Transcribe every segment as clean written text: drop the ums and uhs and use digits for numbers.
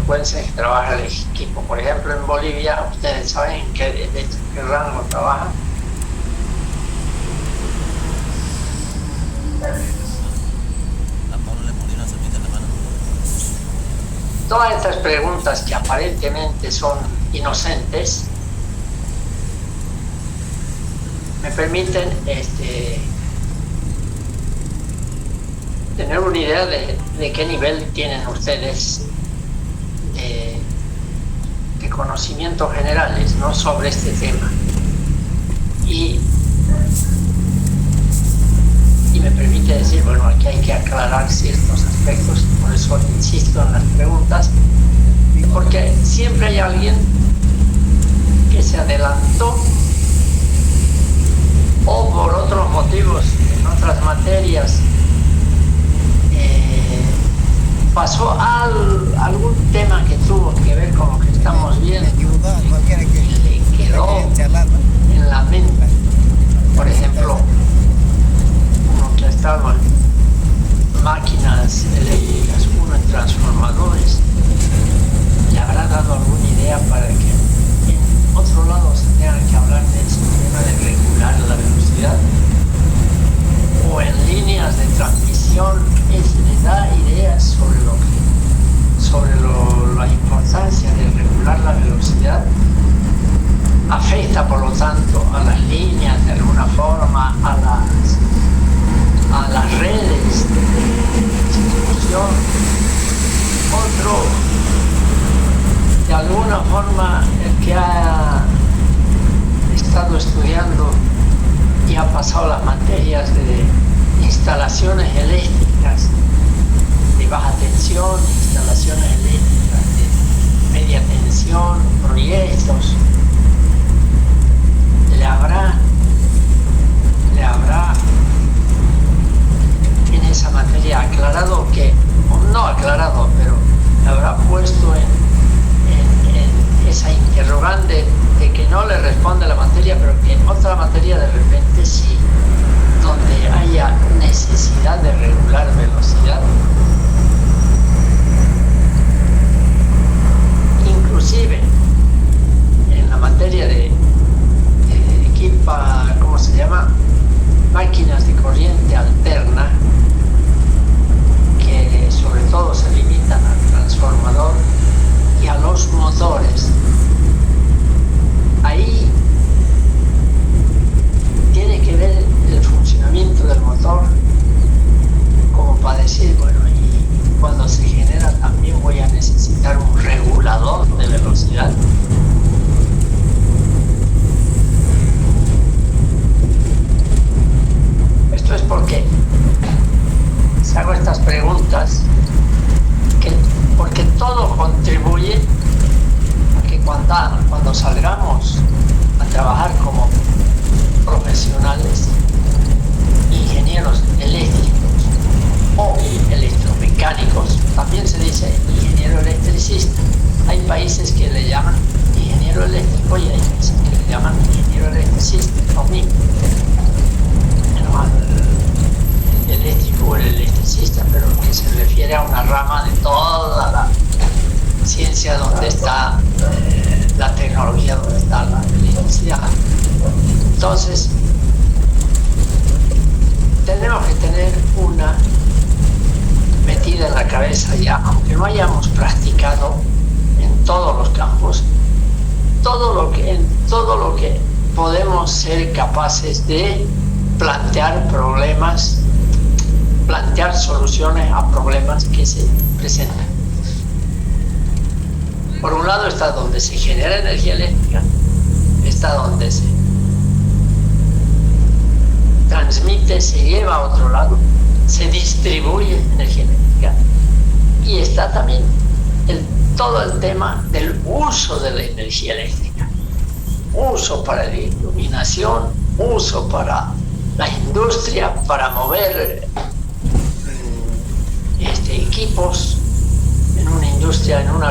frecuencia en que trabaja el equipo. Por ejemplo, en Bolivia, ustedes saben de qué rango trabaja. Todas estas preguntas que aparentemente son inocentes me permiten tener una idea de qué nivel tienen ustedes de conocimientos generales, ¿no?, sobre este tema. Y me permite decir, bueno, aquí hay que aclarar ciertos aspectos, por eso insisto en las preguntas, porque siempre hay alguien que se adelantó o por otros motivos en otras materias pasó algún tema que tuvo que ver con lo que estamos viendo y le quedó en la mente. Por ejemplo, uno que ha estado en máquinas eléctricas, uno en transformadores, le habrá dado alguna idea para que en otro lado se tenga que hablar de ese tema de regular la velocidad, o en líneas de transmisión, le da ideas sobre la importancia de regular la velocidad. Afecta, por lo tanto, a las líneas de alguna forma, a las redes de distribución. Otro, de alguna forma, el que ha estado estudiando y ha pasado las materias de instalaciones eléctricas de baja tensión, instalaciones eléctricas de media tensión, proyectos, le habrá en esa materia aclarado o no aclarado, pero le habrá puesto en esa interrogante de que no le responde la materia, pero que en otra materia de repente sí, donde haya necesidad de regular velocidad. Inclusive en la materia de ¿cómo se llama? Máquinas de corriente alterna, que sobre todo se limitan al transformador y a los motores. Ahí tiene que ver el funcionamiento del motor, como para decir, bueno, y cuando se genera también voy a necesitar un regulador de velocidad. Esto es porque se hago estas preguntas, porque todo contribuye a que cuando salgamos a trabajar como profesionales, ingenieros eléctricos o electromecánicos, también se dice ingeniero electricista. Hay países que le llaman ingeniero eléctrico y hay países que le llaman ingeniero electricista, lo mismo. El eléctrico o el electricista, pero que se refiere a una rama de toda la ciencia donde está la tecnología, donde está la electricidad. Entonces, tenemos que tener una metida en la cabeza ya, aunque no hayamos practicado en todos los campos, en todo lo que podemos ser capaces de plantear soluciones a problemas que se presentan. Por un lado está donde se genera energía eléctrica, está donde se transmite, se lleva a otro lado, se distribuye energía eléctrica, y está también todo el tema del uso de la energía eléctrica, uso para la iluminación, uso para la industria, para mover equipos en una industria, en una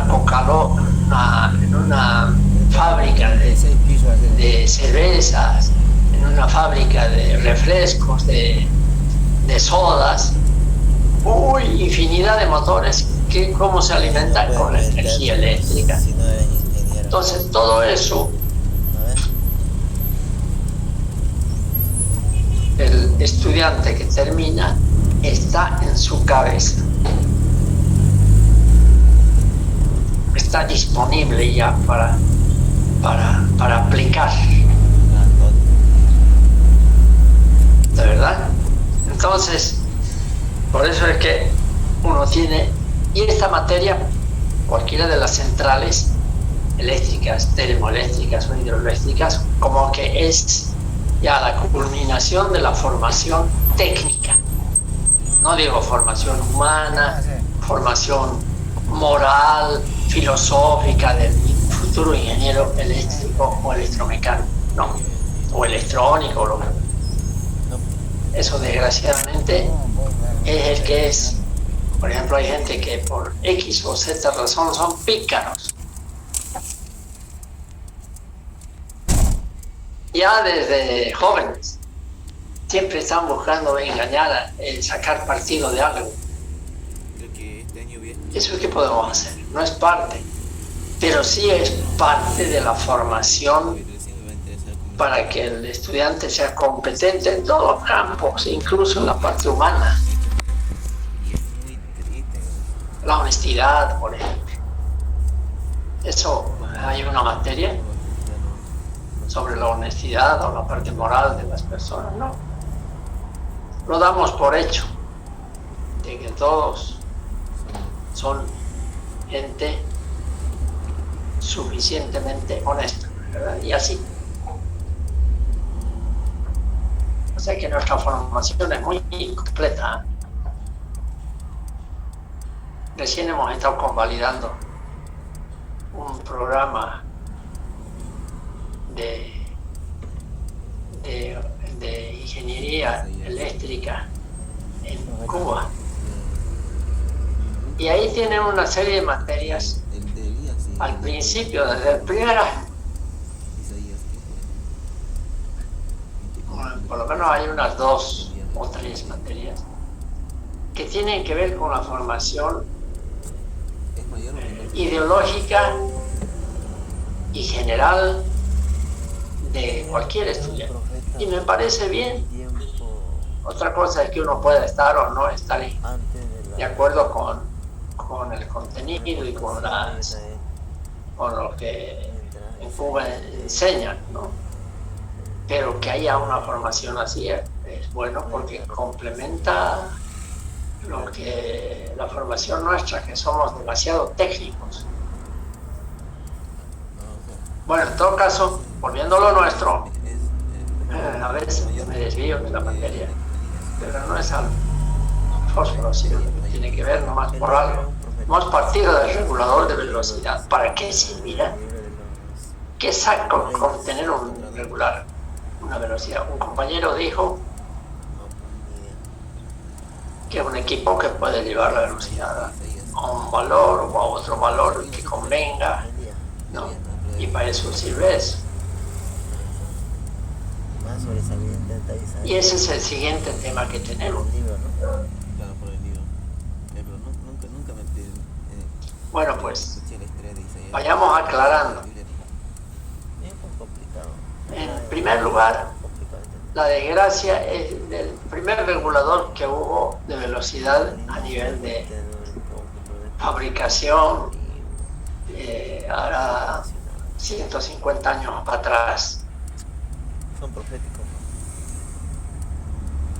en una fábrica de cervezas, en una fábrica de refrescos, de sodas, infinidad de motores ¿cómo se alimentan? Con la energía eléctrica. Entonces todo eso, el estudiante que termina está en su cabeza. Está disponible ya para aplicar. ¿De verdad? Entonces, por eso es que uno tiene, y esta materia, cualquiera de las centrales eléctricas, termoeléctricas o hidroeléctricas, como que es ya la culminación de la formación técnica. No digo formación humana, formación moral, filosófica del futuro ingeniero eléctrico o electromecánico, no, o electrónico. Eso desgraciadamente es el que es. Por ejemplo, hay gente que por X o Z razón son pícaros. Ya desde jóvenes siempre están buscando engañar, sacar partido de algo. ¿Eso qué podemos hacer? No es parte, pero sí es parte de la formación para que el estudiante sea competente en todos los campos, incluso en la parte humana. La honestidad, por ejemplo. Eso, hay una materia sobre la honestidad o la parte moral de las personas, ¿no? Lo damos por hecho, de que todos son gente suficientemente honesta, ¿verdad? Y así. O sea que nuestra formación es muy incompleta. Recién hemos estado convalidando un programa de ingeniería eléctrica en Cuba. Y ahí tienen una serie de materias al principio, desde el primer año. Por lo menos hay unas 2 o 3 materias que tienen que ver con la formación ideológica y general de cualquier estudiante. Y me parece bien. Otra cosa es que uno pueda estar o no estar de acuerdo con el contenido y con lo que en Cuba enseñan, ¿no? Pero que haya una formación así es bueno porque complementa lo que la formación nuestra, que somos demasiado técnicos. Bueno, en todo caso, volviendo a lo nuestro, a veces me desvío de la materia, pero no es algo fósforo, sino que tiene que ver nomás por algo. Hemos partido del regulador de velocidad. ¿Para qué servirá? ¿Qué saco con tener una velocidad? Un compañero dijo que es un equipo que puede llevar la velocidad a un valor o a otro valor que convenga, ¿no? Y para eso sirve eso. Y ese es el siguiente tema que tenemos. Bueno, pues vayamos aclarando. En primer lugar, la desgracia es del primer regulador que hubo de velocidad a nivel de fabricación, ahora 150 años atrás.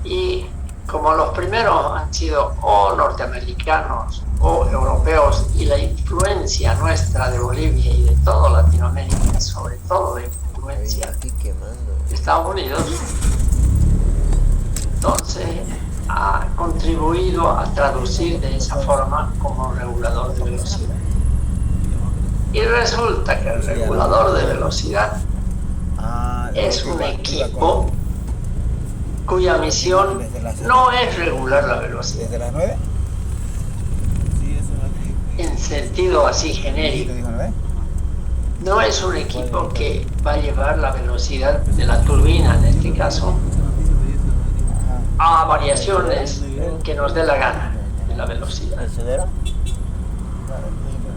Y como los primeros han sido o norteamericanos o europeos, y la influencia nuestra de Bolivia y de toda Latinoamérica, sobre todo de influencia de Estados Unidos, entonces ha contribuido a traducir de esa forma como regulador de velocidad. Y resulta que el regulador de velocidad es un equipo cuya misión no es regular la velocidad. ¿Desde las 9? En sentido así genérico. No es un equipo que va a llevar la velocidad de la turbina, en este caso, a variaciones que nos dé la gana de la velocidad.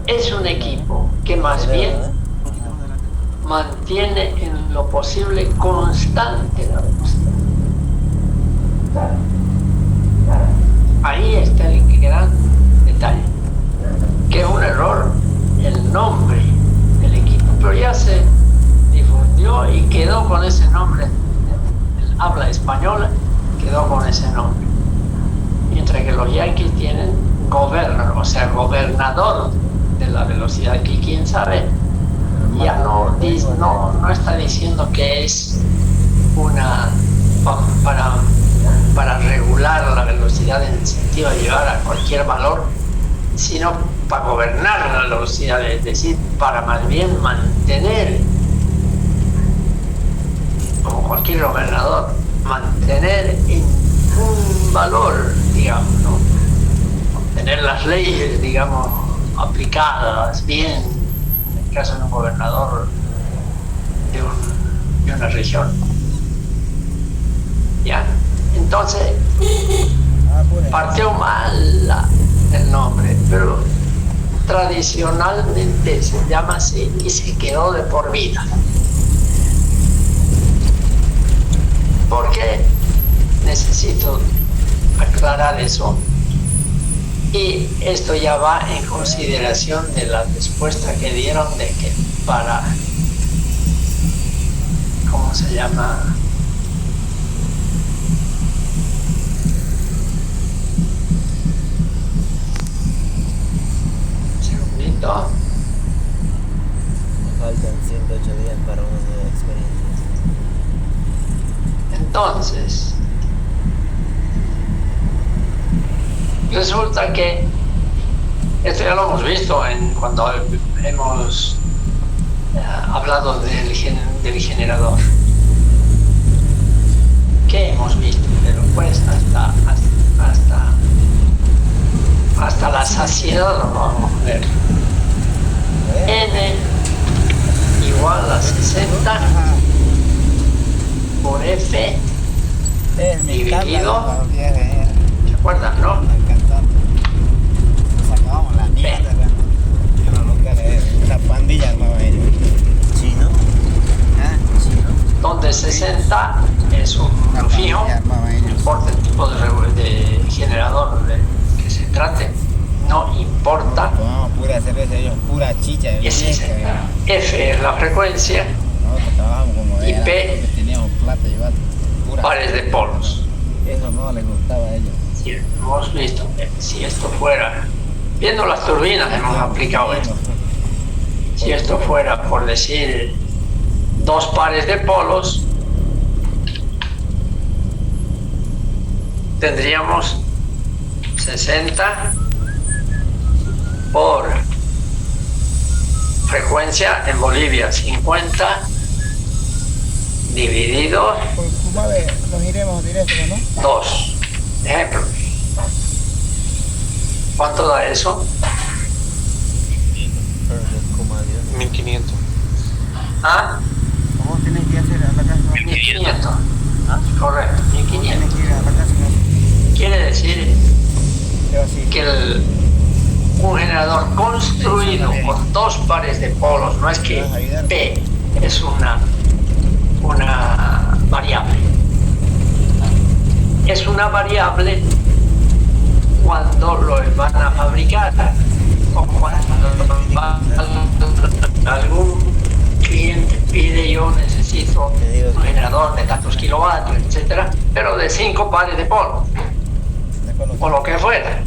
es un equipo que más bien mantiene en lo posible constante la velocidad. Ahí está el gran detalle, que es un error el nombre del equipo, pero ya se difundió y quedó con ese nombre. El habla española quedó con ese nombre, mientras que los yanquis tienen governor, o sea, gobernador de la velocidad, que quién sabe, ya no está diciendo que es una para regular la velocidad en el sentido de llevar a cualquier valor, sino para gobernar la velocidad, es decir, para más bien mantener, como cualquier gobernador, mantener en un valor, digamos, ¿no? Tener las leyes, digamos, aplicadas bien, en el caso de un gobernador de una región. ¿Ya? Entonces, partió mal el nombre, pero tradicionalmente se llama así y se quedó de por vida. ¿Por qué? Necesito aclarar eso. Y esto ya va en consideración de la respuesta que dieron de que para, ¿cómo se llama? Un segundito. Faltan 108 días para una nueva experiencia. Entonces, resulta que esto ya lo hemos visto cuando hemos hablado del generador. ¿Qué hemos visto? Pero pues hasta la saciedad lo vamos a ver. N igual a 60 por F dividido. ¿Se acuerdan, no? Sacábamos la mierda. Yo no nunca leí. Esa pandilla armaba ellos. Chino. Chino. Donde 60 es un fijo, no importa el tipo de generador que se trate, no importa. Tomamos pura cerveza, ellos pura chicha. Es 60. F es la frecuencia. Nosotros trabajamos como Y era, P, porque teníamos plata llevar pura pares de polos. Eso no les gustaba a ellos. Si hemos visto, si esto fuera, viendo las turbinas hemos aplicado esto. Si esto fuera, por decir, 2 pares de polos, tendríamos 60 por frecuencia en Bolivia, 50 dividido Pues nos iremos directo, ¿no? 2. Ejemplo. ¿Cuánto da eso? 1500. ¿Ah? ¿Cómo tienes que hacer a la casa? 1500. ¿Ah? Correcto, Tienes 1500. que ir a la casa, Quiere decir ¿no? Así. que un generador construido con 2 pares de polos, no es que P es una variable. Es una variable cuando lo van a fabricar o cuando algún cliente pide, yo necesito un generador de tantos kilovatios, etcétera, pero de 5 pares de polos o lo que fuera,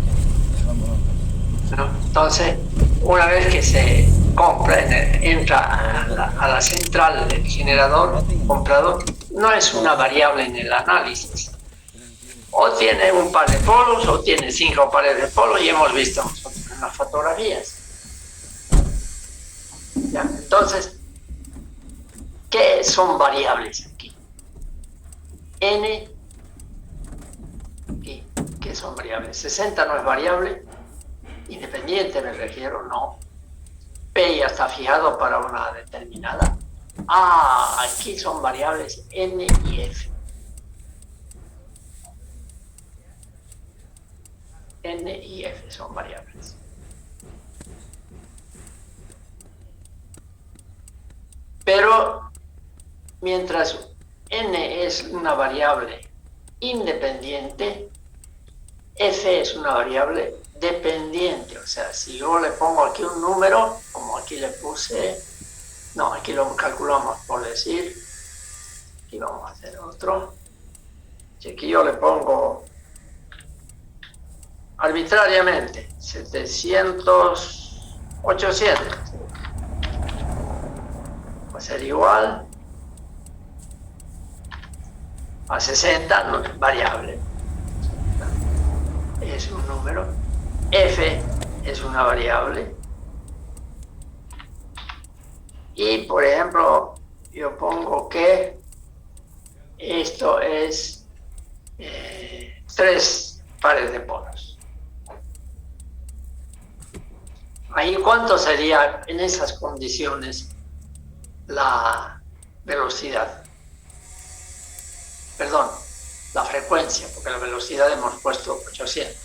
¿no? Entonces, una vez que se compra, entra a la central del generador comprado, no es una variable en el análisis. O tiene un par de polos o tiene 5 pares de polos, y hemos visto nosotros en las fotografías. ¿Ya? Entonces, ¿qué son variables aquí? N, ¿qué son variables? 60 no es variable, independiente me refiero, no. P ya está fijado para una determinada. Aquí son variables N y F. N y F son variables. Pero mientras n es una variable independiente, f es una variable dependiente. O sea, si yo le pongo aquí un número, como aquí le puse, no, aquí lo calculamos por decir, aquí vamos a hacer otro. Si aquí yo le pongo arbitrariamente 700, 800, va a ser igual a 60, no, variable. Es un número. F es una variable. Y, por ejemplo, yo pongo que esto es 3 pares de polos. Ahí, ¿cuánto sería en esas condiciones la velocidad? Perdón, la frecuencia, porque la velocidad hemos puesto 800.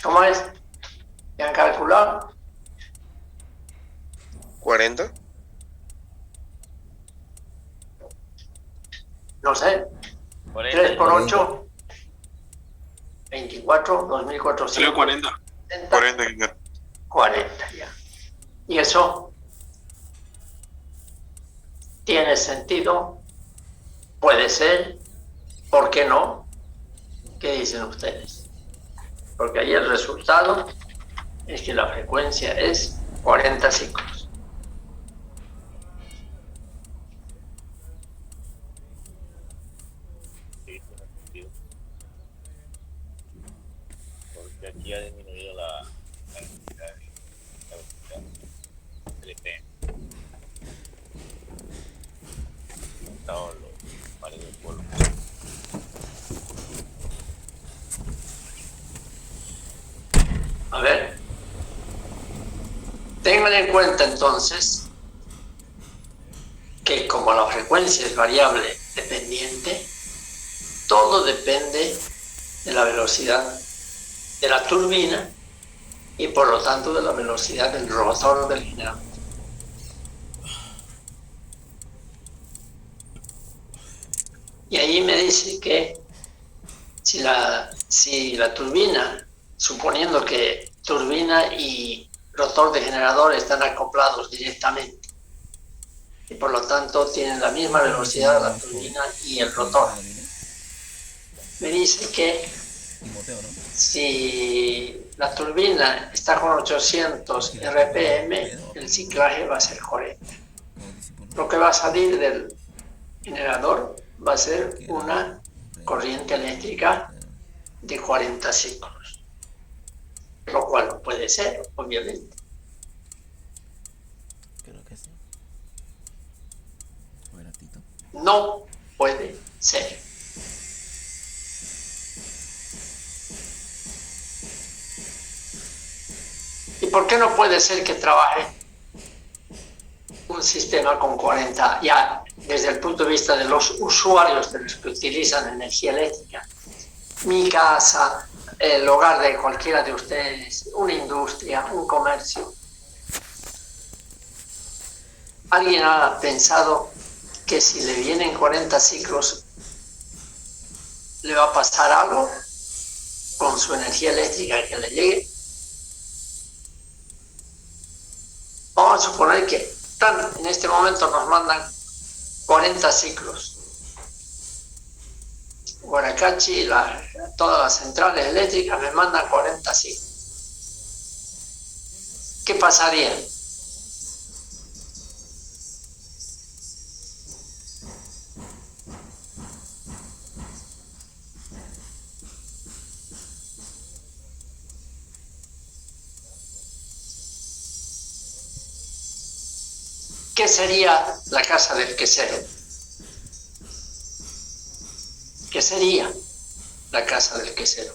¿Cómo es? ¿Me han calculado? 40. No sé. 3 por 8, 24, 2400. Salió 40. 40. 40 ya. ¿Y eso tiene sentido? Puede ser. ¿Por qué no? ¿Qué dicen ustedes? Porque ahí el resultado es que la frecuencia es 40 ciclos. Sí, tiene sentido. Porque aquí ha disminuido la velocidad del EP. Aumentado los pares de polvo. A ver, tengan en cuenta entonces que como la frecuencia es variable dependiente, todo depende de la velocidad de la turbina y por lo tanto de la velocidad del rotor del generador. Y ahí me dice que si la turbina, suponiendo que turbina y rotor de generador están acoplados directamente y por lo tanto tienen la misma velocidad la turbina y el rotor, me dice que si la turbina está con 800 RPM, el ciclaje va a ser 40. Lo que va a salir del generador va a ser una corriente eléctrica de 40 ciclos, lo cual no puede ser, obviamente. Creo que sí. Fue ratito. No puede ser. ¿Y por qué no puede ser que trabaje un sistema con 40, ya desde el punto de vista de los usuarios, de los que utilizan energía eléctrica? Mi casa, el hogar de cualquiera de ustedes, una industria, un comercio. ¿Alguien ha pensado que si le vienen 40 ciclos le va a pasar algo con su energía eléctrica que le llegue? Vamos a suponer que en este momento nos mandan 40 ciclos. Guaracachi, todas las centrales eléctricas me mandan 40 ciclos. ¿Qué pasaría? ¿Qué sería la casa del quesero? ¿Qué sería la casa del quesero?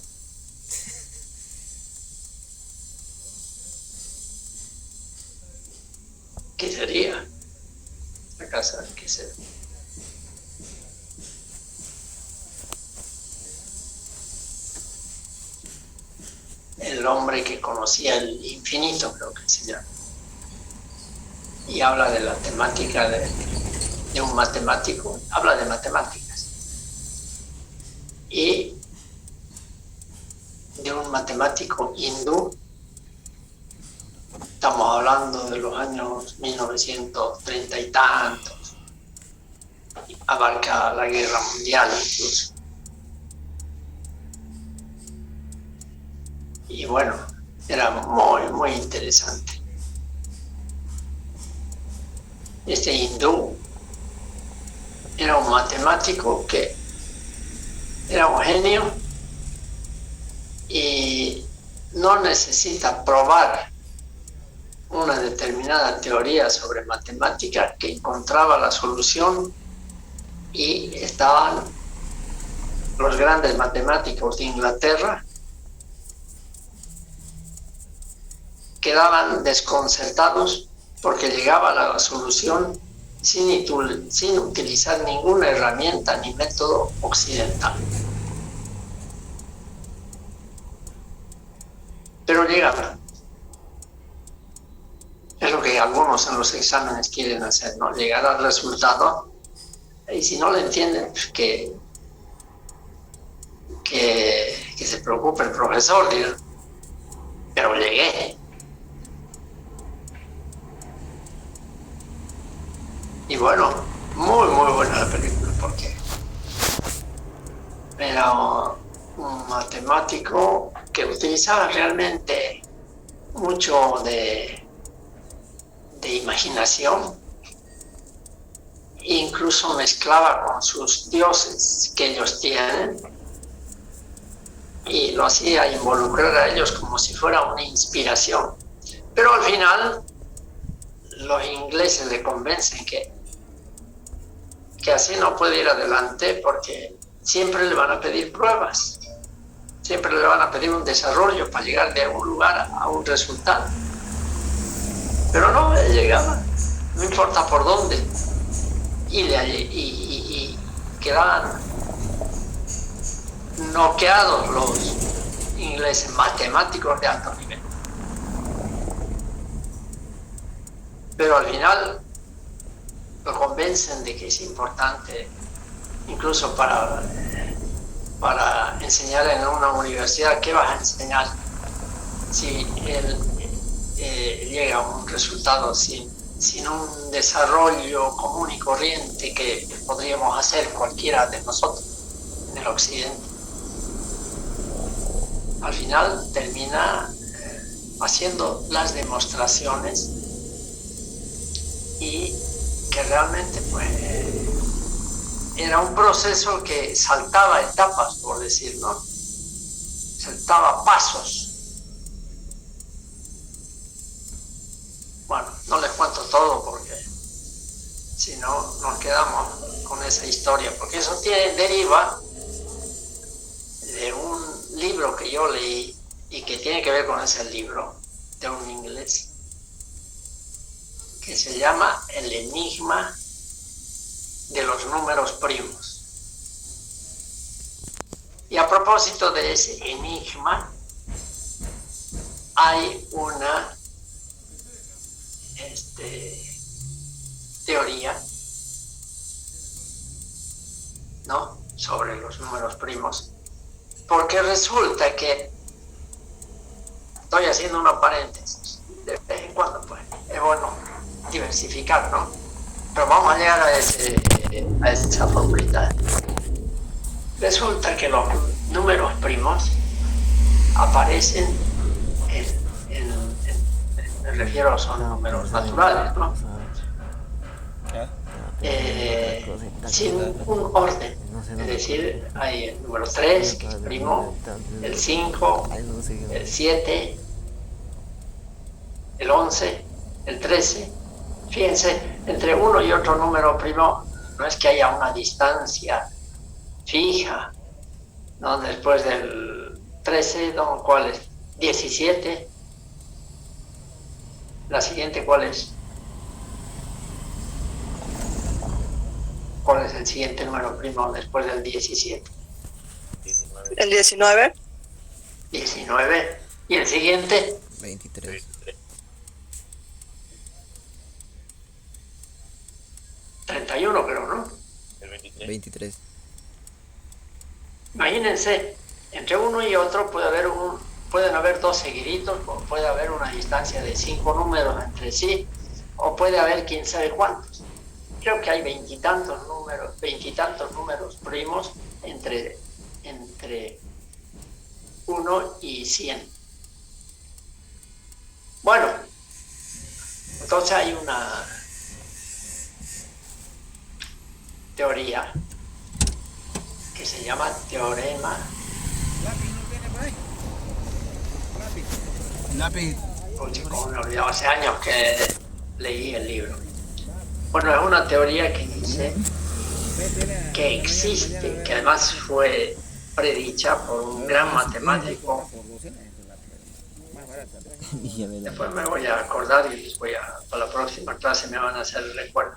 matemáticas que se... El hombre que conocía el infinito, creo que se llama. Y habla de la temática de un matemático, habla de matemáticas. Y de un matemático hindú, estamos hablando de los años 1930 y tantos, abarca la guerra mundial incluso. Y bueno, era muy interesante. Este hindú era un matemático que era un genio y no necesita probar una determinada teoría sobre matemática, que encontraba la solución, y estaban los grandes matemáticos de Inglaterra, quedaban desconcertados porque llegaba a la solución sin utilizar ninguna herramienta ni método occidental. Pero llegaba. Es lo que algunos en los exámenes quieren hacer, ¿no? Llegar al resultado, y si no lo entienden, pues que se preocupe el profesor, digo. Pero llegué. Y bueno, muy buena la película, porque era un matemático que utilizaba realmente mucho de imaginación, e incluso mezclaba con sus dioses que ellos tienen, y lo hacía involucrar a ellos como si fuera una inspiración. Pero al final los ingleses le convencen que así no puede ir adelante, porque siempre le van a pedir pruebas, siempre le van a pedir un desarrollo para llegar de un lugar a un resultado. Pero no, él llegaba, no importa por dónde, y quedaban noqueados los ingleses, matemáticos de alto nivel. Pero al final lo convencen de que es importante, incluso para enseñar en una universidad. ¿Qué vas a enseñar si él llega a un resultado sin un desarrollo común y corriente que podríamos hacer cualquiera de nosotros en el occidente? Al final termina haciendo las demostraciones, y que realmente pues era un proceso que saltaba etapas, por decir, ¿no? Saltaba pasos. Bueno, no les cuento todo porque si no nos quedamos con esa historia, porque eso deriva de un libro que yo leí y que tiene que ver con ese libro de un inglés que se llama El enigma de los números primos. Y a propósito de ese enigma, hay una teoría, ¿no?, sobre los números primos, porque resulta que, estoy haciendo unos paréntesis, de vez en cuando pues es bueno diversificar, ¿no? Pero vamos a llegar a esa formulita. Resulta que los números primos aparecen me refiero, son números naturales, ¿no? Sin un orden. Es decir, hay el número 3, que es primo, el 5, el 7, el 11, el 13. Fíjense, entre uno y otro número primo no es que haya una distancia fija, ¿no? Después del 13, ¿no? ¿Cuál es? 17. La siguiente, ¿cuál es? ¿Cuál es el siguiente número primo después del 17? 19. El 19. 19. ¿Y el siguiente? 23. 31, creo, ¿no? El 23. 23. Imagínense, entre uno y otro pueden haber dos seguiditos, o puede haber una distancia de 5 números entre sí, o puede haber quién sabe cuántos. Creo que hay veintitantos números primos entre 1 y 100. Bueno, entonces hay una teoría que se llama teorema. Lápiz. Oye, como me he olvidado, hace años que leí el libro. Bueno, es una teoría que dice que existe, que además fue predicha por un gran matemático. Después me voy a acordar y para la próxima clase me van a hacer el recuerdo.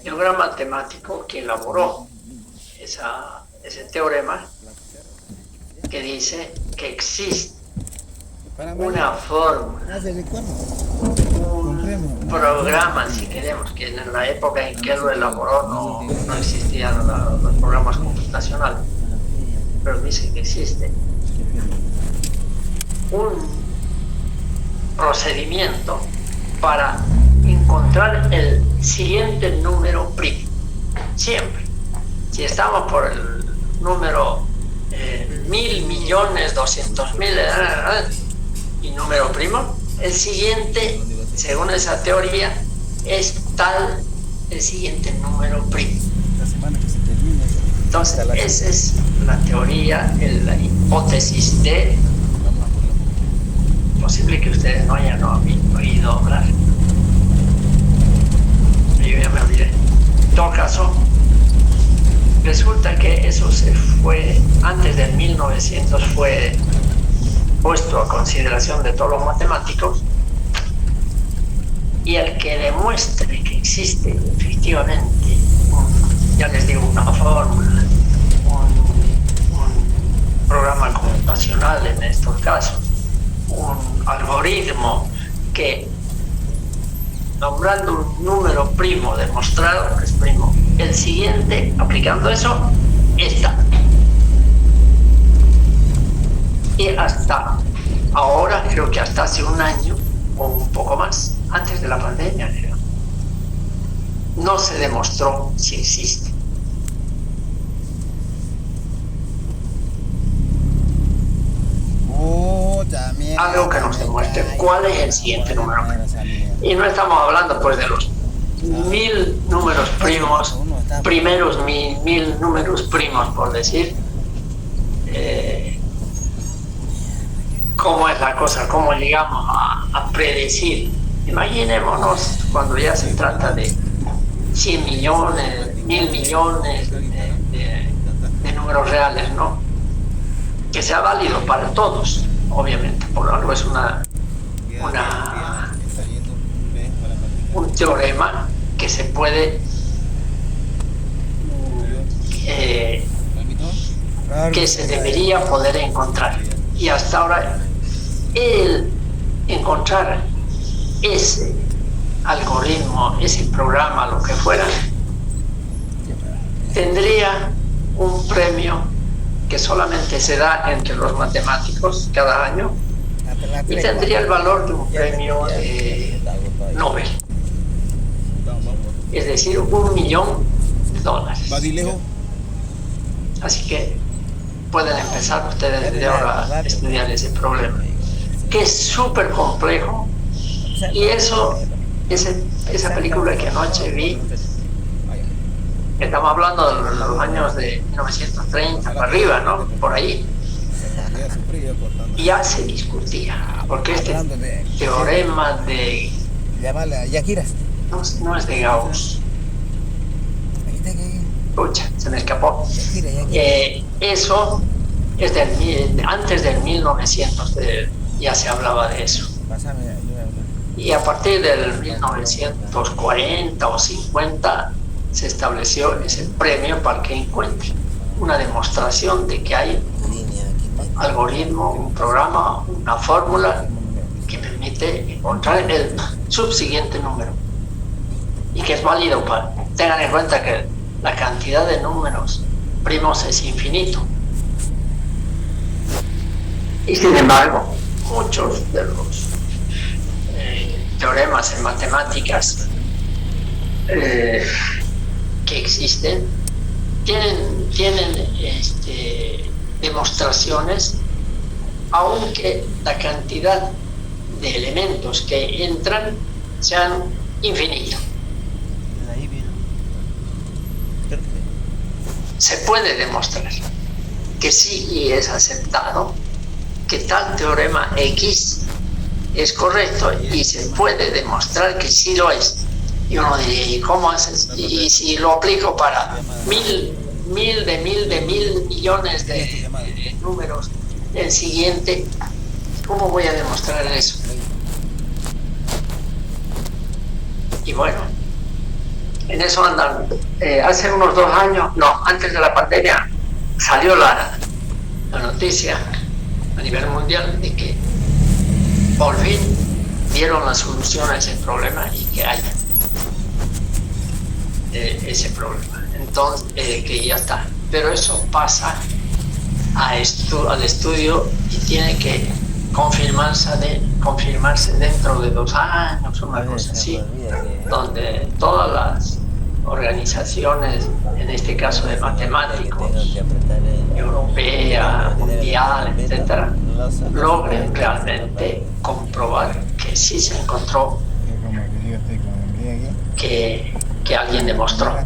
Y un gran matemático que elaboró ese teorema que dice que existe una fórmula, un programa, si queremos, que en la época en que él lo elaboró no existían los programas computacionales, pero dice que existe un procedimiento para encontrar el siguiente número primo. Siempre. Si estamos por el número 1.000.000.200.000 y número primo, el siguiente, según esa teoría, es tal el siguiente número primo. Entonces, esa es la teoría, la hipótesis de... Posible que ustedes no hayan oído hablar. Yo ya me olvidé. En todo caso, resulta que eso se fue, antes del 1900 fue puesto a consideración de todos los matemáticos, y el que demuestre que existe efectivamente, ya les digo, una fórmula, un programa computacional en estos casos, un algoritmo que, nombrando un número primo, demostrado que es primo, el siguiente, aplicando eso, está. Y hasta ahora, creo que hasta hace un año o un poco más, antes de la pandemia, creo, no se demostró si existe. Algo que nos demuestre cuál es el siguiente número. Y no estamos hablando pues de los 1000 números primos, primeros 1000 números primos, por decir. ¿Cómo es la cosa? ¿Cómo llegamos a predecir? Imaginémonos cuando ya se trata de 100 millones, 1000 millones de números reales, ¿no? Que sea válido para todos, obviamente, por algo es un teorema que se puede que se debería poder encontrar. Y hasta ahora el encontrar ese algoritmo, ese programa, lo que fuera, tendría un premio que solamente se da entre los matemáticos cada año y tendría el valor de un premio Nobel, es decir, $1.000.000. Así que pueden empezar ustedes desde ahora a estudiar ese problema, que es súper complejo. Y esa película que anoche vi, estamos hablando de los años de 1930 para arriba, ¿no? Por ahí. Ya se discutía, porque este teorema de... No es de Gauss. Pucha, se me escapó. Eso es antes del 1900, ya se hablaba de eso. Y a partir del 1940 o 50 se estableció ese premio para que encuentre una demostración de que hay un algoritmo, un programa, una fórmula que permite encontrar el subsiguiente número y que es válido para... Tengan en cuenta que la cantidad de números primos es infinito. Y sin embargo, muchos de los teoremas en matemáticas que existen tienen demostraciones, aunque la cantidad de elementos que entran sean infinitos. Se puede demostrar que sí es aceptado que tal teorema X es correcto y se puede demostrar que sí lo es. Y uno diría, ¿y cómo haces? Y si lo aplico para mil millones de números, el siguiente, ¿cómo voy a demostrar eso? Y bueno, en eso andan. Hace unos 2 años, no, antes de la pandemia, salió la noticia a nivel mundial de que por fin dieron la solución a ese problema y que haya ese problema. Entonces, que ya está. Pero eso pasa al estudio y tiene que confirmarse dentro de 2 años, una cosa así, donde todas las organizaciones, en este caso de matemáticos, europea, mundial, etcétera, logren realmente comprobar que sí se encontró, que alguien demostró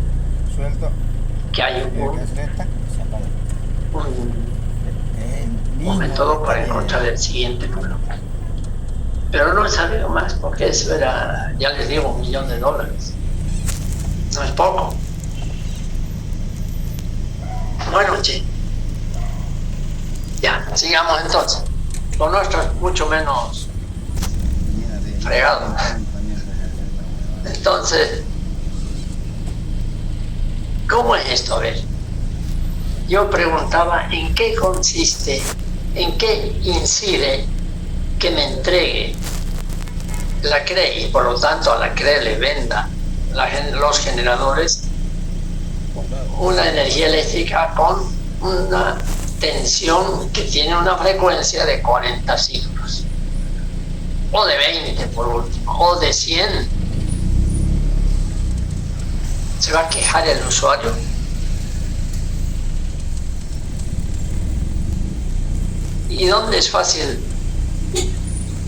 que hay un método para encontrar el siguiente número. Pero no he sabido más, porque eso era, ya les digo, $1.000.000. No es poco. Bueno, che. Ya, sigamos entonces. Lo nuestro es mucho menos fregado. Entonces, ¿cómo es esto? A ver, yo preguntaba en qué consiste, en qué incide que me entregue la CRE y por lo tanto a la CRE le venda los generadores una energía eléctrica con una tensión que tiene una frecuencia de 40 ciclos, o de 20 por último, o de 100. ¿Se va a quejar el usuario? ¿Y dónde es fácil,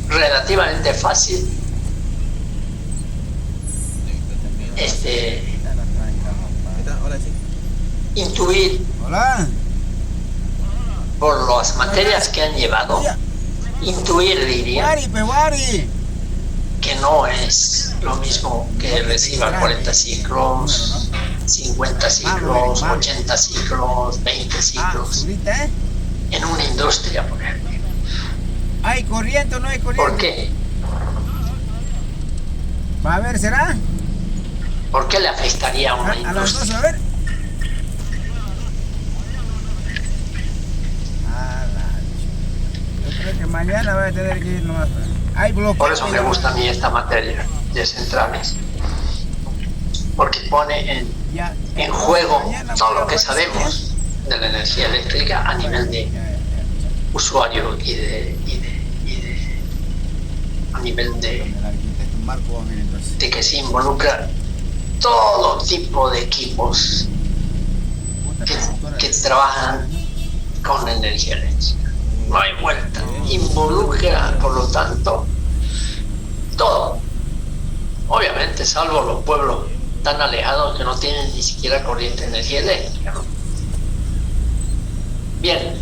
relativamente fácil, intuir por las materias que han llevado, intuir, diría, que no es lo mismo que reciba 40 ciclos, 50 ciclos, 80 ciclos, 20 ciclos en una industria, por ejemplo? ¿Hay corriente o no hay corriente? ¿Por qué? Va a ver, ¿será? ¿Por qué le afectaría a una A las 2, industria? a ver. Yo creo que mañana voy a tener que ir nomás. Hay bloqueo. Por eso me gusta a mí esta materia de centrales, porque pone en juego todo lo que sabemos de la energía eléctrica a nivel de usuario y a nivel de que se involucra todo tipo de equipos que trabajan con energía eléctrica. No hay vuelta. Involucra, por lo tanto, todo. Obviamente, salvo los pueblos tan alejados que no tienen ni siquiera corriente de energía eléctrica, ¿no? Bien.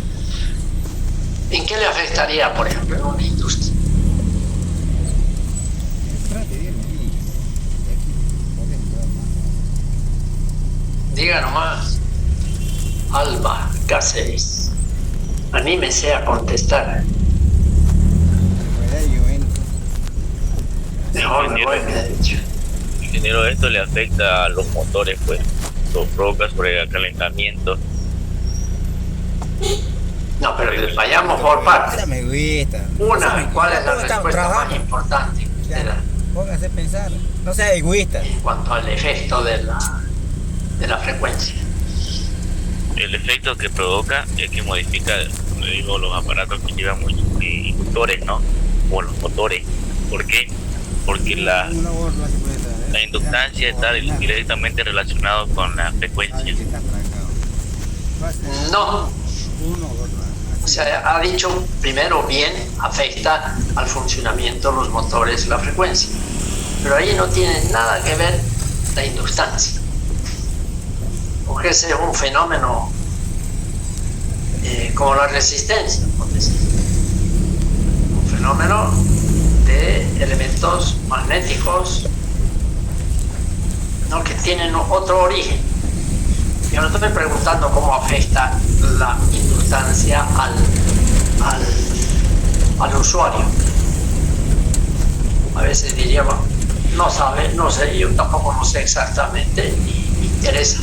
¿En qué le afectaría, por ejemplo, en una industria? Diga nomás, Alba Cáceres, anímese a contestar. Mejor me voy, me ha dicho. ingeniero, esto le afecta a los motores, pues, lo provoca sobrecalentamiento. No, pero vayamos por partes. Esa me gusta. Una, ¿cuál es la ¿Cómo estamos respuesta más trabajando? importante que usted da Póngase a pensar. No sea egoísta. en cuanto al efecto de la frecuencia? El efecto que provoca es que modifica, como digo, los aparatos que llevan inductores, ¿no? O los motores. ¿Por qué? Porque la inductancia está directamente relacionada con la frecuencia. No. O sea, ha dicho primero bien, afecta al funcionamiento de los motores la frecuencia. Pero ahí no tiene nada que ver la inductancia. Porque ese es un fenómeno como la resistencia, por decir. Un fenómeno de elementos magnéticos, ¿no?, que tienen otro origen. Yo no estoy preguntando cómo afecta la inductancia al usuario. A veces diríamos, no sabe, no sé, yo tampoco no sé exactamente, ni me interesa.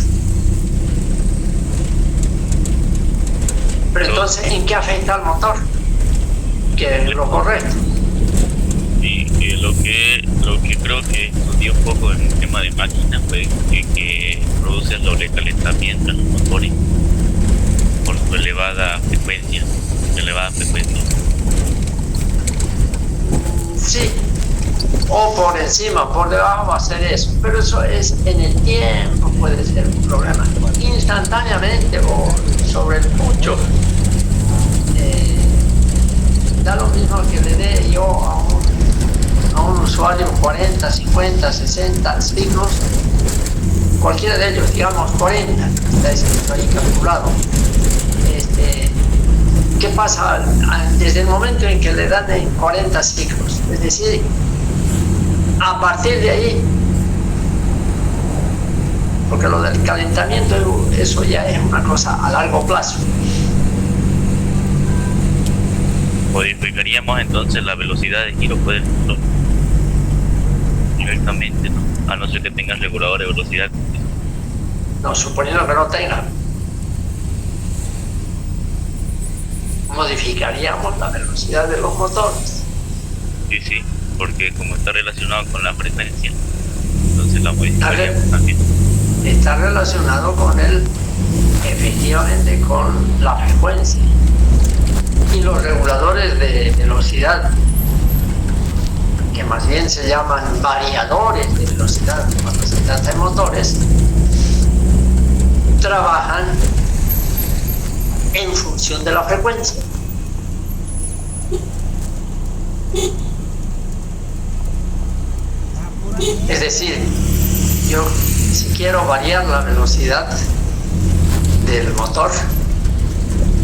Pero entonces, ¿en qué afecta al motor? Que es lo correcto. Y lo que creo que estudié un poco en el tema de máquinas fue que produce sobrecalentamiento en los motores por su elevada frecuencia. Sí, o por encima, por debajo va a ser eso, pero eso es en el tiempo, puede ser un problema. Instantáneamente o sobre el pucho, da lo mismo que le dé yo a un usuario 40, 50, 60 ciclos, cualquiera de ellos, digamos 40, está escrito ahí calculado. ¿Qué pasa desde el momento en que le dan en 40 ciclos? Es decir, a partir de ahí, porque lo del calentamiento, eso ya es una cosa a largo plazo. Modificaríamos entonces la velocidad de giro del motor directamente, ¿no? A no ser que tengas regulador de velocidad. No, suponiendo que no tenga, modificaríamos la velocidad de los motores. Sí, porque como está relacionado con la frecuencia, entonces la modificaríamos también. Está relacionado con efectivamente con la frecuencia. Y los reguladores de velocidad, que más bien se llaman variadores de velocidad cuando se trata de motores, trabajan en función de la frecuencia. Es decir, yo si quiero variar la velocidad del motor,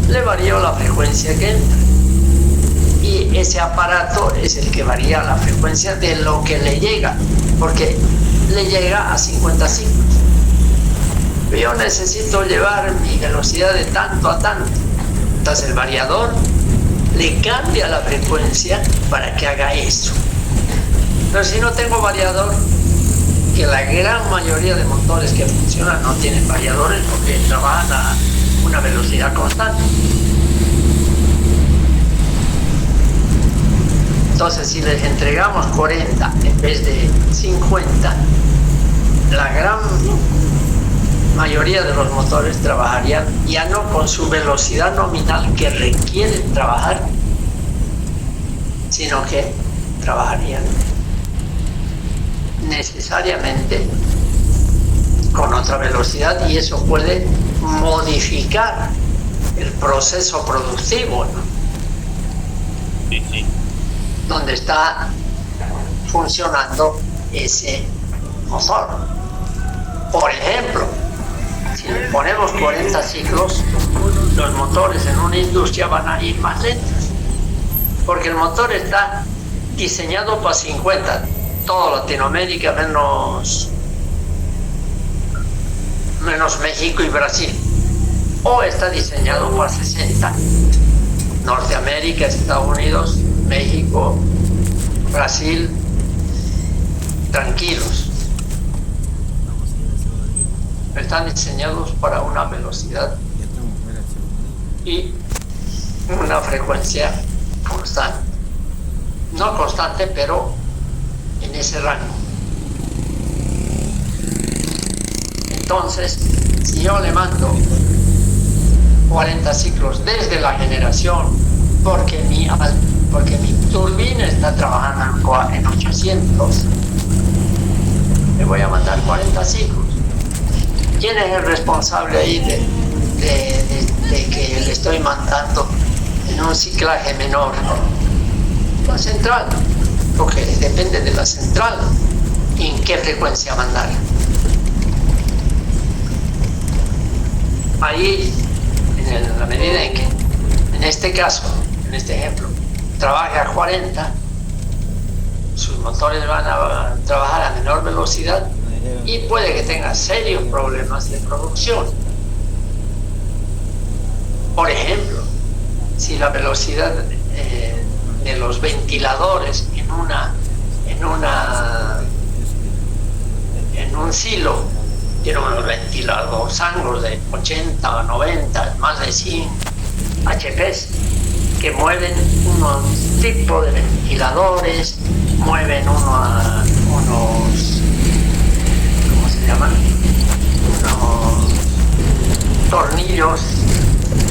le varío la frecuencia que entra. Y ese aparato es el que varía la frecuencia de lo que le llega, porque le llega a 50 ciclos. Yo necesito llevar mi velocidad de tanto a tanto. Entonces el variador le cambia la frecuencia para que haga eso. Pero si no tengo variador, que la gran mayoría de motores que funcionan no tienen variadores porque trabajan a una velocidad constante. Entonces, si les entregamos 40 en vez de 50, la gran mayoría de los motores trabajarían ya no con su velocidad nominal que requieren trabajar, sino que trabajarían necesariamente con otra velocidad, y eso puede modificar el proceso productivo, ¿no? Sí. Donde está funcionando ese motor. Por ejemplo, si le ponemos 40 ciclos, los motores en una industria van a ir más lentos, porque el motor está diseñado para 50, toda Latinoamérica menos México y Brasil, o está diseñado para 60, Norteamérica, Estados Unidos, México, Brasil, tranquilos. están diseñados para una velocidad y una frecuencia constante. No constante, pero en ese rango. Entonces, si yo le mando 40 ciclos desde la generación, porque mi turbina está trabajando en 800, le voy a mandar 40 ciclos. ¿Quién es el responsable ahí de que le estoy mandando en un ciclaje menor? La central, porque depende de la central en qué frecuencia mandar. Ahí, en la medida en que, en este caso, en este ejemplo, trabaje a 40, sus motores van a trabajar a menor velocidad y puede que tenga serios problemas de producción. Por ejemplo, si la velocidad de los ventiladores en un silo tiene unos ventiladores anglos de 80, 90, más de 100 HPs que mueven unos tipos de ventiladores, mueven unos, ¿cómo se llaman? Unos tornillos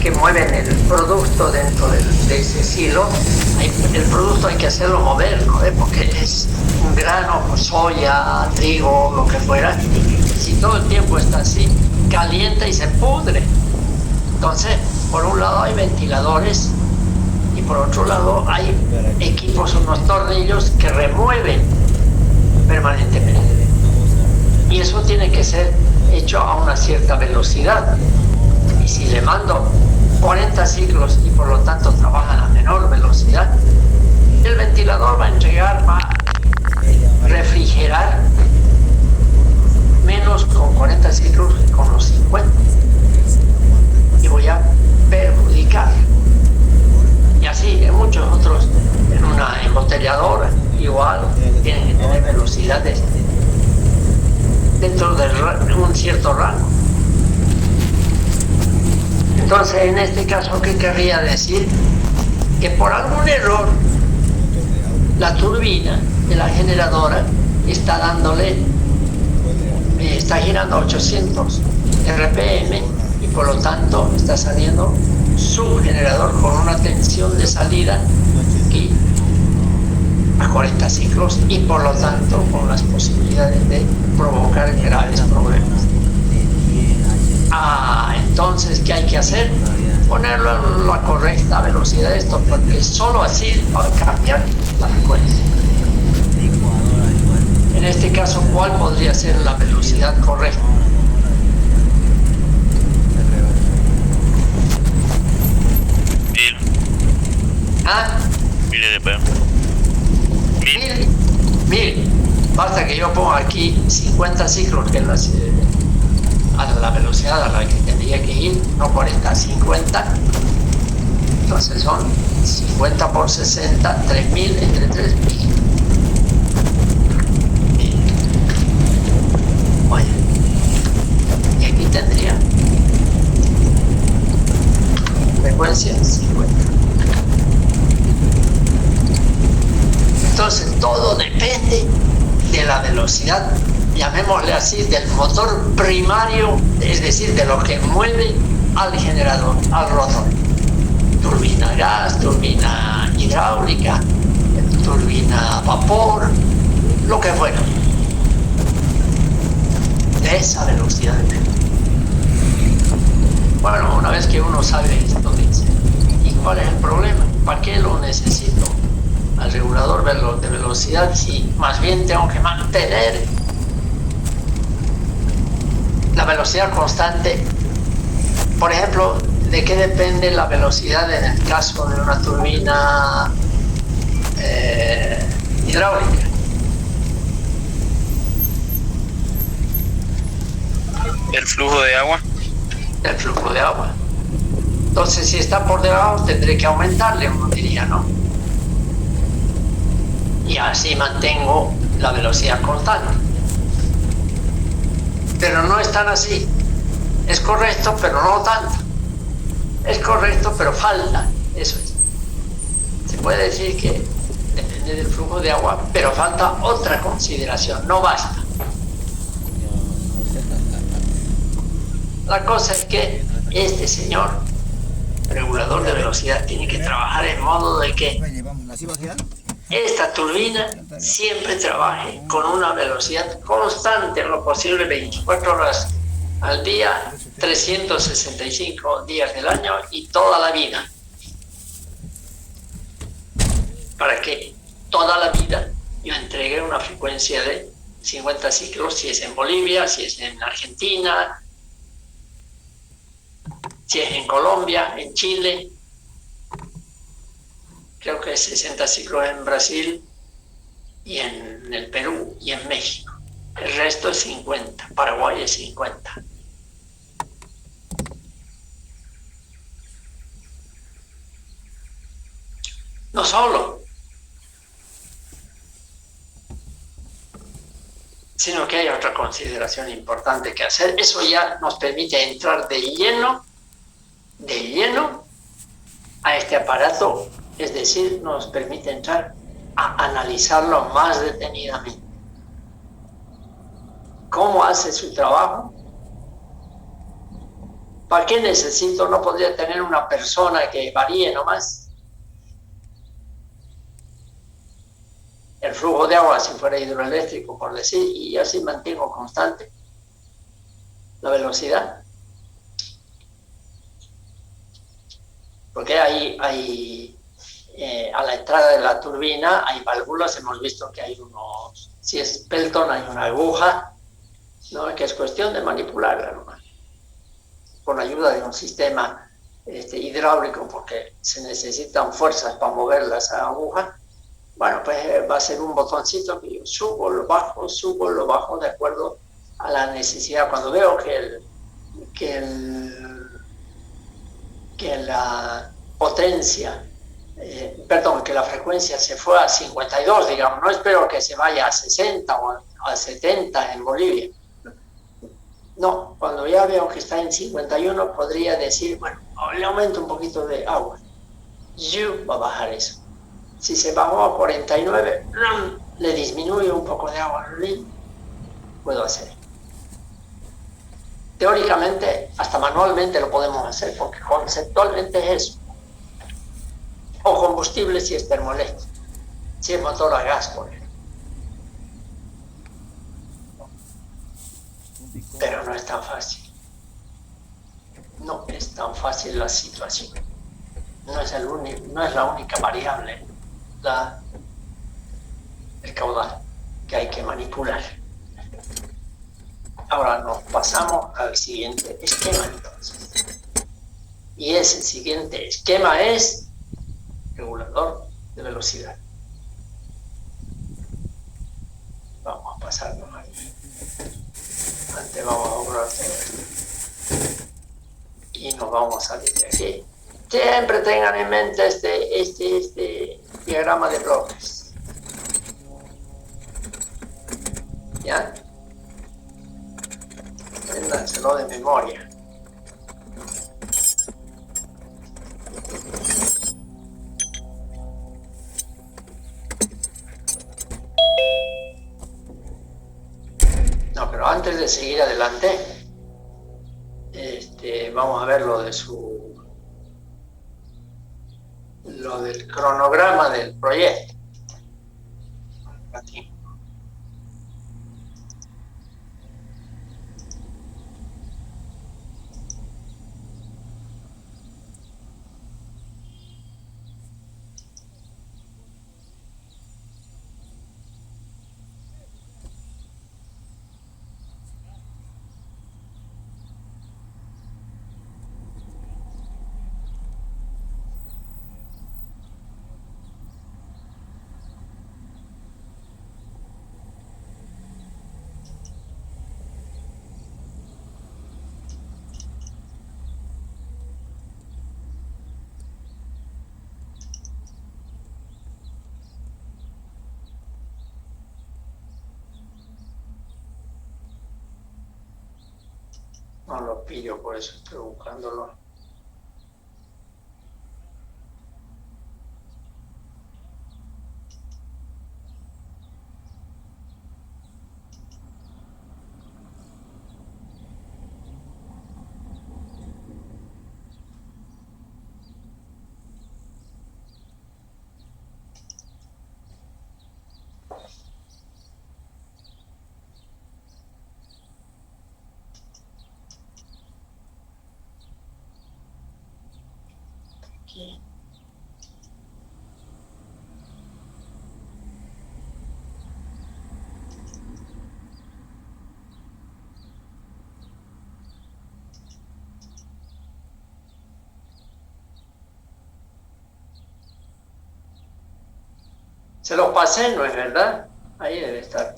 que mueven el producto dentro de ese silo. El producto hay que hacerlo mover, ¿no? Porque es un grano, soya, trigo, lo que fuera. Si todo el tiempo está así, calienta y se pudre. Entonces, por un lado hay ventiladores y por otro lado hay equipos, unos tornillos que remueven permanentemente. Y eso tiene que ser hecho a una cierta velocidad. Y si le mando 40 ciclos y por lo tanto trabajan a menor velocidad, el ventilador va a refrigerar menos con 40 ciclos que con los 50. Y voy a perjudicar. Y así en muchos otros, en una embotelladora, igual tienen que tener velocidades dentro de un cierto rango. Entonces, en este caso, ¿qué querría decir? Que por algún error, la turbina de la generadora está girando 800 RPM y por lo tanto está saliendo su generador con una tensión de salida aquí a 40 ciclos y por lo tanto con las posibilidades de provocar graves problemas. Entonces, ¿qué hay que hacer? Ponerlo a la correcta velocidad de esto, porque solo así va a cambiar la frecuencia. En este caso, ¿cuál podría ser la velocidad correcta? Mil. Basta que yo ponga aquí 50 ciclos, que es a la velocidad a la que tendría que ir, no 40, 50. Entonces son 50 por 60, 3000 entre 3000. Bueno, y aquí tendría frecuencia 50. Entonces todo depende de la velocidad, llamémosle así, del motor primario, es decir, de lo que mueve al generador, al rotor. Turbina a gas, turbina hidráulica, turbina a vapor, lo que fuera. De esa velocidad depende. Bueno, una vez que uno sabe esto, dice, ¿y cuál es el problema? ¿Para qué lo necesito al regulador de velocidad si más bien tengo que mantener la velocidad constante? Por ejemplo, ¿de qué depende la velocidad en el caso de una turbina hidráulica? El flujo de agua. El flujo de agua. Entonces, si está por debajo, tendré que aumentarle, uno diría, ¿no? Y así mantengo la velocidad constante. Pero no es tan así. Es correcto, pero no tanto. Es correcto, pero falta. Eso es. Se puede decir que depende del flujo de agua, pero falta otra consideración, no basta. La cosa es que este señor regulador de velocidad tiene que trabajar en modo de que esta turbina siempre trabaje con una velocidad constante, en lo posible 24 horas al día, 365 días del año y toda la vida. Para que toda la vida yo entregue una frecuencia de 50 ciclos, si es en Bolivia, si es en Argentina, si es en Colombia, en Chile, creo que es 60 ciclos en Brasil y en el Perú y en México. El resto es 50, Paraguay es 50. No solo, sino que hay otra consideración importante que hacer. Eso ya nos permite entrar de lleno a este aparato, es decir, nos permite entrar a analizarlo más detenidamente. ¿Cómo hace su trabajo? ¿Para qué necesito? ¿No podría tener una persona que varíe nomás el flujo de agua si fuera hidroeléctrico, por decir, y así mantengo constante la velocidad? Porque hay a la entrada de la turbina hay válvulas, hemos visto que hay unos, si es Pelton hay una aguja, ¿no? Que es cuestión de manipularla nomás, con ayuda de un sistema hidráulico, porque se necesitan fuerzas para mover las agujas. Bueno, pues va a ser un botoncito que yo subo, lo bajo de acuerdo a la necesidad. Cuando veo que la potencia, que la frecuencia se fue a 52, digamos, no espero que se vaya a 60 o a 70 en Bolivia. No, cuando ya veo que está en 51, podría decir, bueno, le aumento un poquito de agua. Va a bajar eso. Si se bajó a 49, le disminuyo un poco de agua. Puedo hacer. Teóricamente, hasta manualmente lo podemos hacer, porque conceptualmente es eso. O combustible si es termoeléctrico, si es motor a gas, por ejemplo. Pero no es tan fácil. No es tan fácil la situación. No es la única variable, el caudal que hay que manipular. Ahora nos pasamos al siguiente esquema, entonces. Y ese siguiente esquema es regulador de velocidad. Vamos a pasarnos ahí. Antes vamos a borrar todo esto. Y nos vamos a salir de aquí. Siempre tengan en mente este diagrama de bloques. ¿Ya? Apréndanselo de memoria. No, pero antes de seguir adelante, vamos a ver lo del cronograma del proyecto. Aquí. No lo pillo, por eso estoy buscándolo. Aquí. Se lo pasé, ¿no es verdad? Ahí debe estar.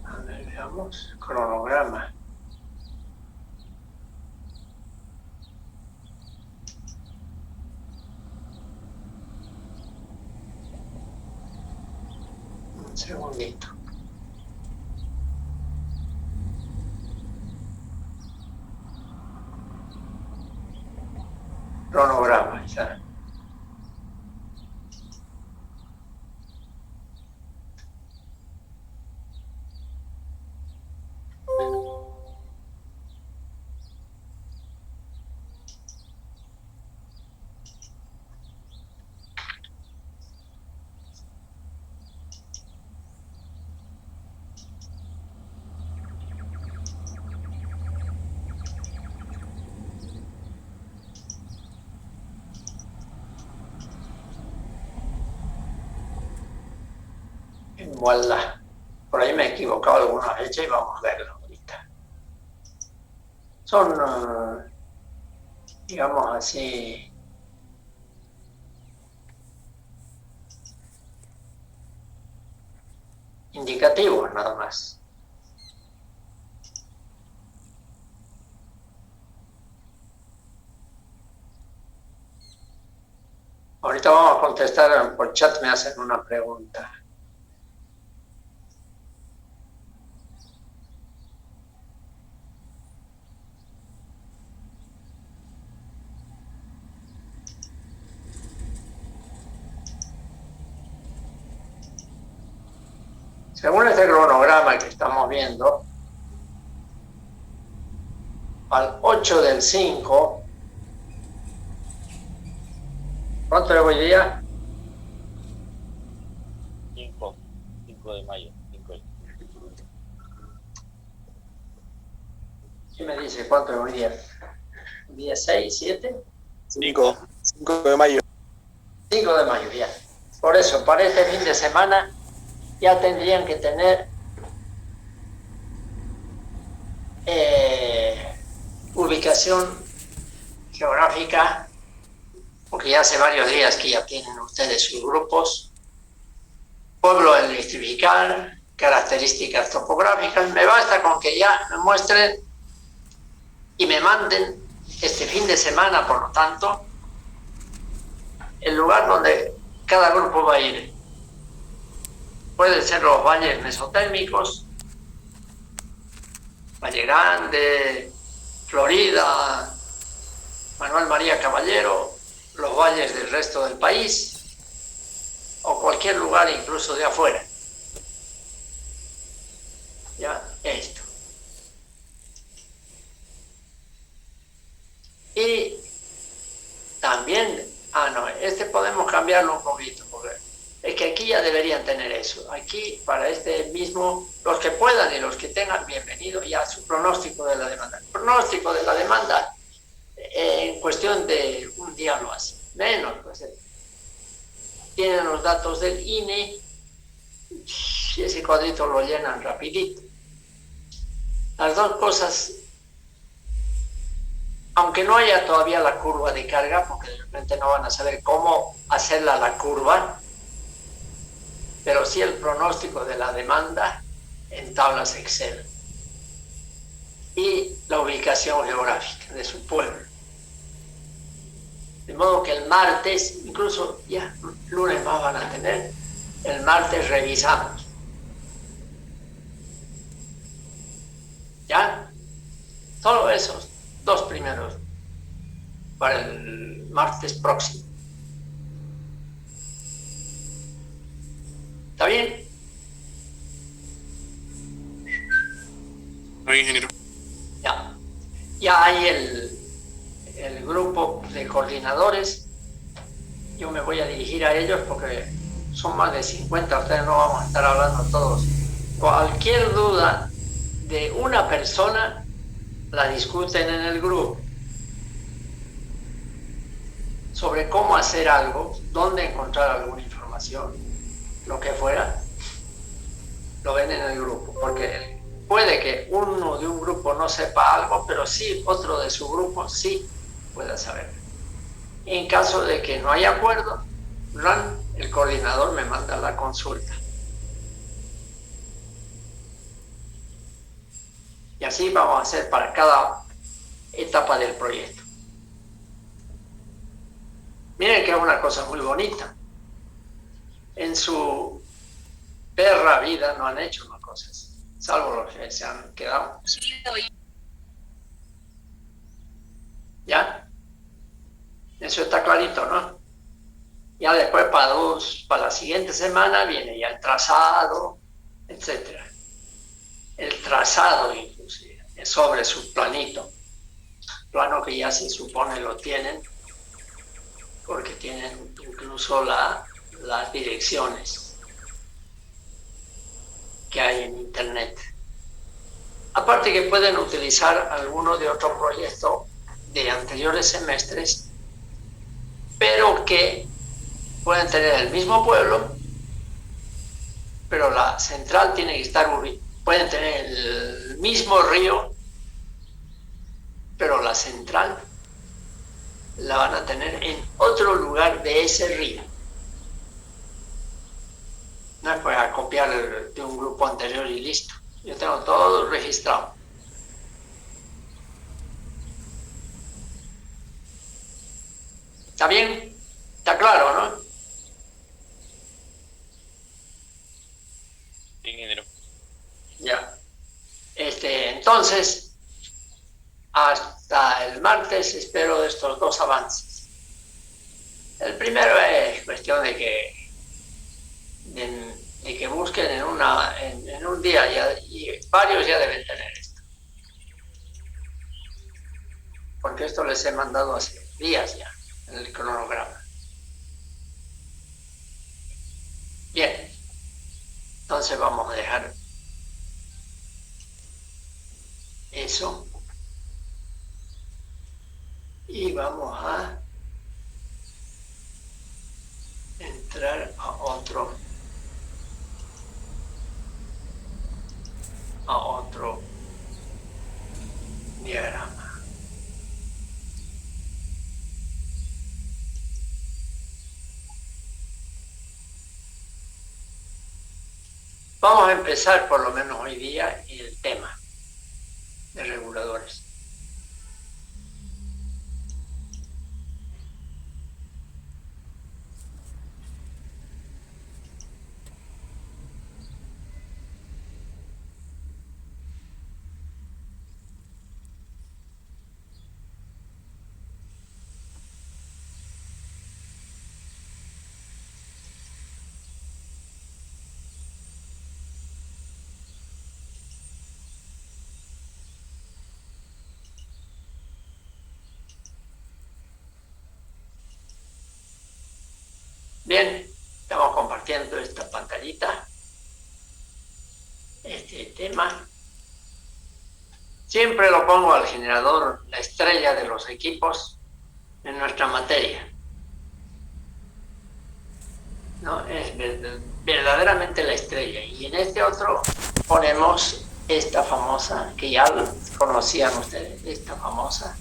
A ver, veamos. Cronograma. Un segundito. Cronograma, ya. Voilà. Por ahí me he equivocado alguna fecha y vamos a verlo ahorita. Son, digamos así, indicativos nada más. Ahorita vamos a contestar por chat, me hacen una pregunta. Según este cronograma que estamos viendo, al 8 del 5, ¿cuánto es hoy día? 5 de mayo. 5 de... ¿Quién me dice cuánto es hoy día? ¿Día 6, 7? 5 de mayo. 5 de mayo, ya. Por eso, para este fin de semana ya tendrían que tener ubicación geográfica, porque ya hace varios días que ya tienen ustedes sus grupos, pueblo a electrificar, características topográficas. Me basta con que ya me muestren y me manden este fin de semana, por lo tanto, el lugar donde cada grupo va a ir. Pueden ser los valles mesotérmicos, Valle Grande, Florida, Manuel María Caballero, los valles del resto del país o cualquier lugar incluso de afuera. Ya, esto. Y también, este podemos cambiarlo un poquito, porque es que aquí ya deberían tener eso. Aquí, para este mismo, los que puedan y los que tengan, bienvenido ya su pronóstico de la demanda. El pronóstico de la demanda, en cuestión de un día lo hace, menos, pues, tienen los datos del INE, y ese cuadrito lo llenan rapidito. Las dos cosas, aunque no haya todavía la curva de carga, porque de repente no van a saber cómo hacerla la curva, pero sí el pronóstico de la demanda en tablas Excel y la ubicación geográfica de su pueblo. De modo que el martes, incluso ya lunes más van a tener, el martes revisamos. ¿Ya? esos 2 primeros para el martes próximo. ¿Está bien? No, ingeniero. Ya hay el grupo de coordinadores. Yo me voy a dirigir a ellos porque son más de 50, ustedes no vamos a estar hablando todos. Cualquier duda de una persona la discuten en el grupo sobre cómo hacer algo, dónde encontrar alguna información, lo que fuera, lo ven en el grupo, porque puede que uno de un grupo no sepa algo, pero sí otro de su grupo sí pueda saber. En caso de que no haya acuerdo, el coordinador me manda la consulta. Y así vamos a hacer para cada etapa del proyecto. Miren que es una cosa muy bonita. En su perra vida no han hecho una cosa así, salvo los que se han quedado. ¿Ya? Eso está clarito, ¿no? Ya después para la siguiente semana viene ya el trazado, etcétera. El trazado inclusive, sobre su planito. Plano que ya se supone lo tienen, porque tienen incluso las direcciones que hay en internet. Aparte que pueden utilizar alguno de otro proyecto de anteriores semestres, pero que pueden tener el mismo pueblo, pero la central tiene que estar ubicada. Pueden tener el mismo río, pero la central la van a tener en otro lugar de ese río. No es para copiar de un grupo anterior y listo. Yo tengo todo registrado. ¿Está bien? ¿Está claro, no? Sí, ingeniero. Ya. Entonces, hasta el martes espero estos 2 avances. El primero es cuestión de que busquen en un día, y varios ya deben tener esto. Porque esto les he mandado hace días ya, en el cronograma. Bien, entonces vamos a dejar eso y vamos a entrar a otro diagrama. Vamos a empezar por lo menos hoy día el tema de reguladores. Bien, estamos compartiendo esta pantallita, este tema. Siempre lo pongo al generador, la estrella de los equipos en nuestra materia. ¿No? Es verdaderamente la estrella. Y en este otro ponemos esta famosa, que ya conocían ustedes, esta famosa